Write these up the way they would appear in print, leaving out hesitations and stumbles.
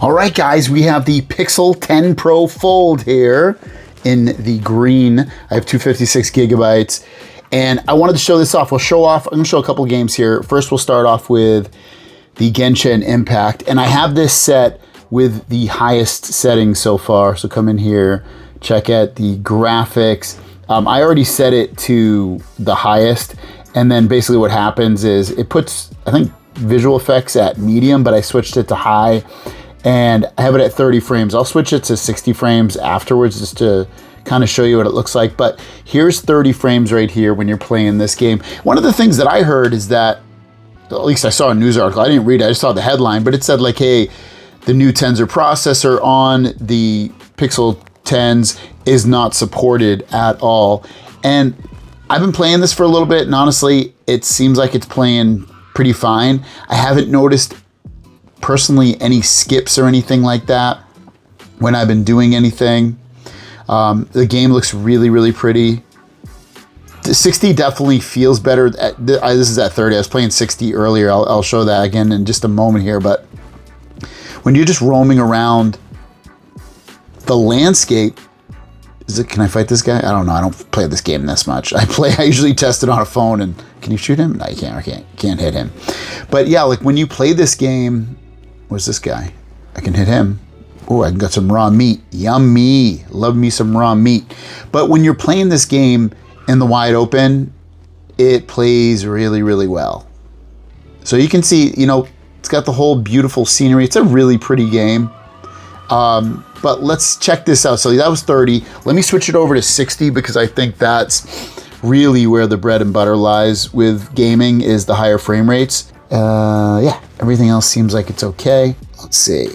All right, guys, we have the Pixel 10 Pro Fold here in the green. I have 256 gigabytes, and I wanted to show this off. I'm going to show a couple games here. First, we'll start off with the Genshin Impact, and I have this set with the highest settings so far. So come in here, check out the graphics. I already set it to the highest, and then basically what happens is it puts, I think, visual effects at medium, but I switched it to high. And I have it at 30 frames. I'll switch it to 60 frames afterwards just to kind of show you what it looks like. But here's 30 frames right here when you're playing this game. One of the things that I heard is that, at least I saw a news article, I didn't read it, I just saw the headline, but it said like, hey, the new Tensor processor on the Pixel 10s is not supported at all. And I've been playing this for a little bit, and honestly, it seems like it's playing pretty fine. I haven't noticed personally any skips or anything like that when I've been doing anything. The game looks really, really pretty. The 60 definitely feels better. This is at 30. I was playing 60 earlier. I'll show that again in just a moment here. But when you're just roaming around the landscape, can I fight this guy? I don't know. I don't play this game this much. I usually test it on a phone. And can you shoot him? No, you can't. I can't hit him. But yeah, like when you play this game, where's this guy? I can hit him. Oh, I got some raw meat. Yummy. Love me some raw meat. But when you're playing this game in the wide open, it plays really, really well. So you can see, it's got the whole beautiful scenery. It's a really pretty game. But let's check this out. So that was 30. Let me switch it over to 60 because I think that's really where the bread and butter lies with gaming, is the higher frame rates. Yeah, everything else seems like it's okay. Let's see.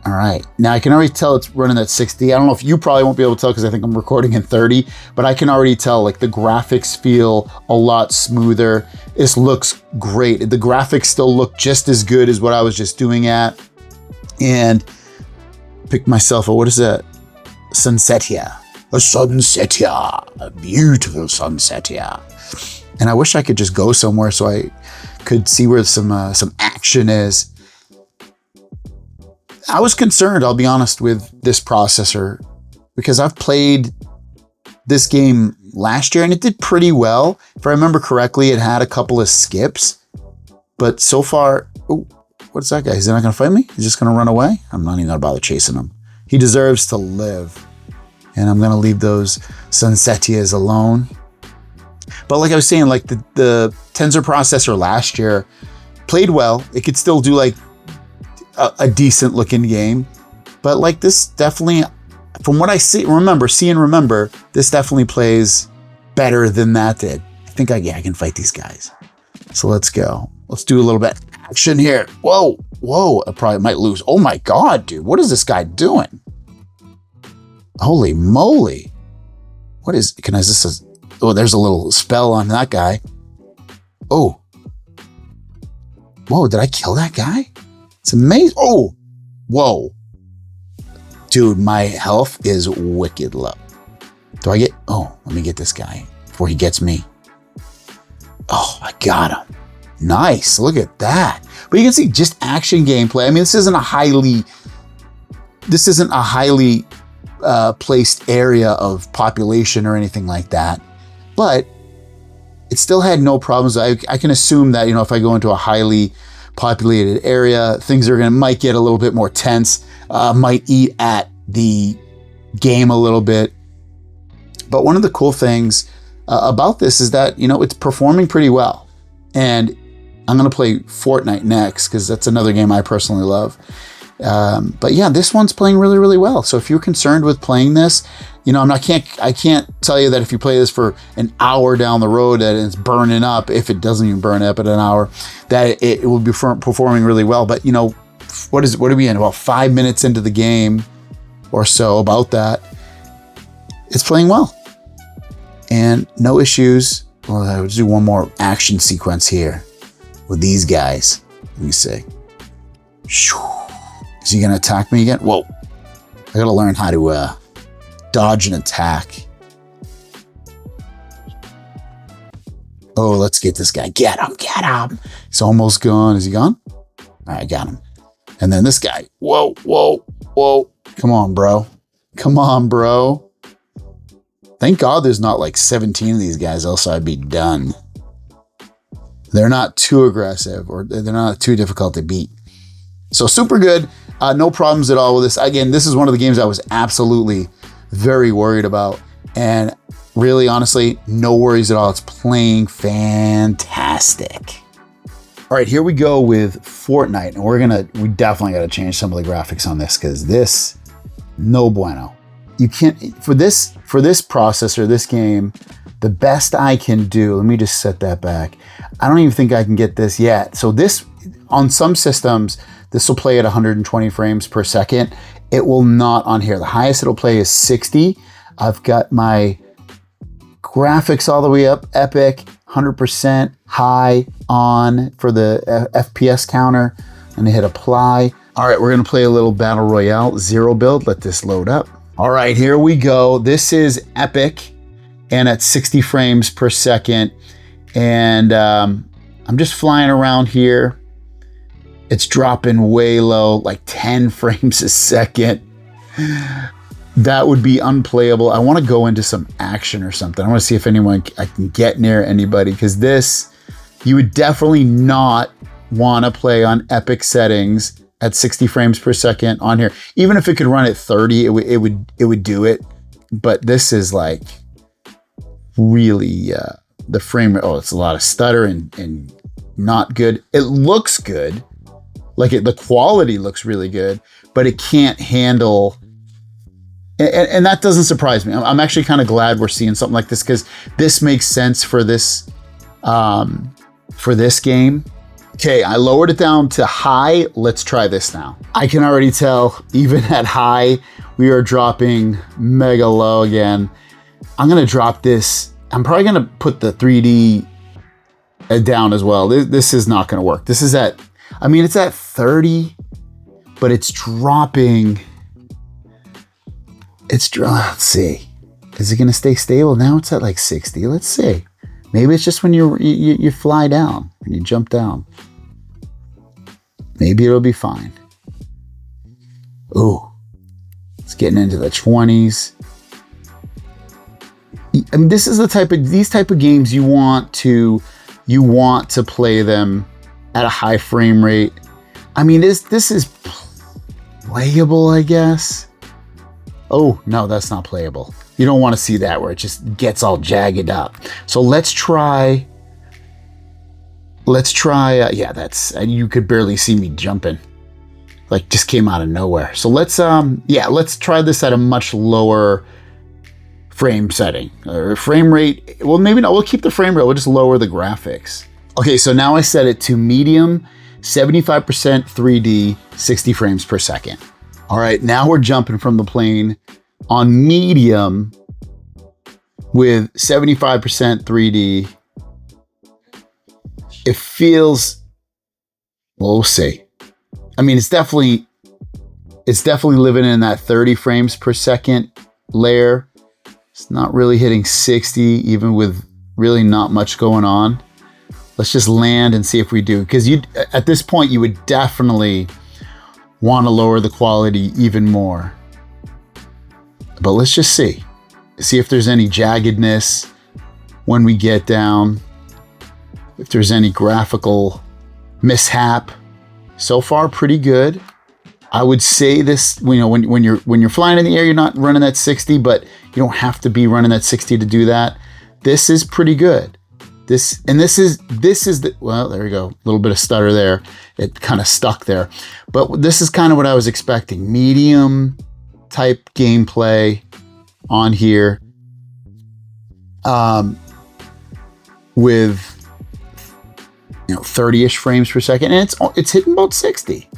All right. Now I can already tell it's running at 60. I don't know if you probably won't be able to tell because I think I'm recording in 30, but I can already tell like the graphics feel a lot smoother. This looks great. The graphics still look just as good as what I was just doing at. And pick myself what is that? Sunset here. A sunset here. A beautiful sunset here. And I wish I could just go somewhere so I could see where some action is. I was concerned, I'll be honest, with this processor because I've played this game last year and it did pretty well. If I remember correctly, it had a couple of skips, but so far, what's that guy? Is he not going to fight me? He's just going to run away? I'm not even going to bother chasing him. He deserves to live. And I'm going to leave those Sunsetias alone. But like I was saying, like the Tensor processor last year played well. It could still do like a decent looking game. But like this definitely, from what I see and remember, this definitely plays better than that did. I think I can fight these guys. So let's go. Let's do a little bit of action here. Whoa. I probably might lose. Oh my God, dude. What is this guy doing? Holy moly. What is, oh, there's a little spell on that guy. Oh. Whoa, did I kill that guy? It's amazing. Oh, whoa. Dude, my health is wicked low. Let me get this guy before he gets me. Oh, I got him. Nice, look at that. But you can see just action gameplay. I mean, this isn't a highly placed area of population or anything like that. But it still had no problems. I can assume that, if I go into a highly populated area, things might get a little bit more tense, might eat at the game a little bit. But one of the cool things about this is that, it's performing pretty well. And I'm going to play Fortnite next because that's another game I personally love. But yeah, this one's playing really, really well. So if you're concerned with playing this, I can't tell you that if you play this for an hour down the road that it's burning up, if it doesn't even burn up at an hour, that it will be performing really well. But what are we in? About 5 minutes into the game or so, about that, it's playing well and no issues. Well, I'll do one more action sequence here with these guys. Let me see. Is he going to attack me again? Whoa. I got to learn how to dodge an attack. Oh, let's get this guy. Get him. He's almost gone. Is he gone? All right, I got him. And then this guy, whoa, whoa, whoa. Come on, bro. Come on, bro. Thank God there's not like 17 of these guys, else I'd be done. They're not too aggressive or they're not too difficult to beat. So super good. No problems at all with this. Again, this is one of the games I was absolutely very worried about. And really, honestly, no worries at all. It's playing fantastic. All right, here we go with Fortnite. And we definitely got to change some of the graphics on this because this, no bueno. You can't, for this processor, this game, the best I can do, let me just set that back. I don't even think I can get this yet. So this, on some systems, this will play at 120 frames per second. It will not on here. The highest it'll play is 60. I've got my graphics all the way up, epic, 100% high on for the FPS counter. And hit apply. All right, we're gonna play a little Battle Royale, 0 build. Let this load up. All right, here we go. This is epic and at 60 frames per second. And I'm just flying around here. It's dropping way low, like 10 frames a second. That would be unplayable. I want to go into some action or something. I want to see if I can get near anybody, because this, you would definitely not want to play on epic settings at 60 frames per second on here. Even if it could run at 30, it would do it. But this is like really the frame rate. Oh, it's a lot of stutter and not good. It looks good. Like the quality looks really good, but it can't handle, and that doesn't surprise me. I'm actually kind of glad we're seeing something like this because this makes sense for this game. Okay, I lowered it down to high. Let's try this now. I can already tell, even at high, we are dropping mega low again. I'm gonna drop this. I'm probably gonna put the 3D down as well. This is not gonna work. This is at, I mean, it's at 30, but it's dropping. Let's see. Is it gonna stay stable? Now it's at like 60. Let's see. Maybe it's just when you fly down, when you jump down. Maybe it'll be fine. Ooh, it's getting into the 20s. I mean, this is these type of games you want to play them at a high frame rate. I mean, this is playable, I guess. Oh, no, that's not playable. You don't want to see that where it just gets all jagged up. So let's try, yeah, that's, you could barely see me jumping. Like, just came out of nowhere. So let's try this at a much lower frame setting or frame rate. Well, maybe not. We'll keep the frame rate. We'll just lower the graphics. Okay, so now I set it to medium, 75% 3D, 60 frames per second. All right, now we're jumping from the plane on medium with 75% 3D. It feels, well, we'll see. I mean, it's definitely living in that 30 frames per second layer. It's not really hitting 60, even with really not much going on. Let's just land and see if we do. Because at this point, you would definitely want to lower the quality even more. But let's just see. See if there's any jaggedness when we get down. If there's any graphical mishap. So far, pretty good. I would say this, you know, when you're flying in the air, you're not running at 60, but you don't have to be running at 60 to do that. This is pretty good. This is the, well, there we go. A little bit of stutter there. It kind of stuck there. But this is kind of what I was expecting. Medium type gameplay on here. With 30-ish frames per second. And it's hitting about 60.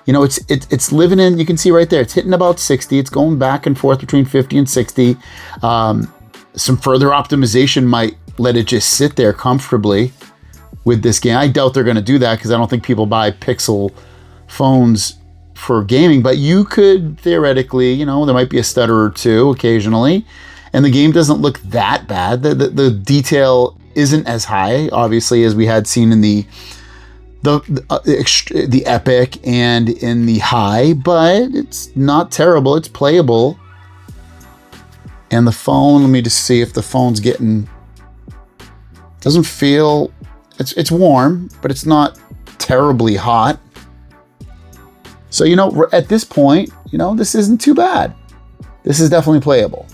You know, it's living in, you can see right there, it's hitting about 60. It's going back and forth between 50 and 60. Some further optimization might let it just sit there comfortably with this game. I doubt they're going to do that because I don't think people buy Pixel phones for gaming, but you could theoretically, you know, there might be a stutter or two occasionally, and the game doesn't look that bad. The detail isn't as high, obviously, as we had seen in the the epic and in the high, but it's not terrible. It's playable. And the phone, let me just see if the phone's getting, doesn't feel, it's warm, but it's not terribly hot. So, you know, at this point, you know, this isn't too bad. This is definitely playable.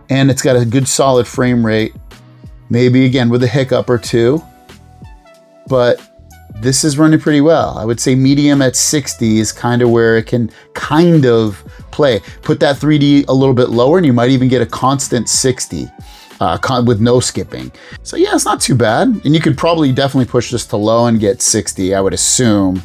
And it's got a good solid frame rate, maybe again with a hiccup or two, but this is running pretty well. I would say medium at 60 is kind of where it can kind of play. Put that 3D a little bit lower and you might even get a constant 60 with no skipping. So yeah, it's not too bad. And you could probably definitely push this to low and get 60, I would assume.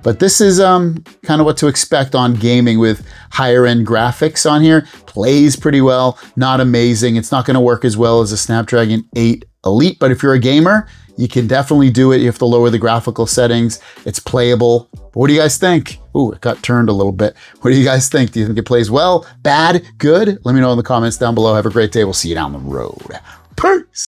But this is kind of what to expect on gaming with higher end graphics on here. Plays pretty well, not amazing. It's not gonna work as well as a Snapdragon 8 Elite, but if you're a gamer, you can definitely do it. You have to lower the graphical settings. It's playable. But what do you guys think? Ooh, it got turned a little bit. What do you guys think? Do you think it plays well, bad, good? Let me know in the comments down below. Have a great day. We'll see you down the road. Peace.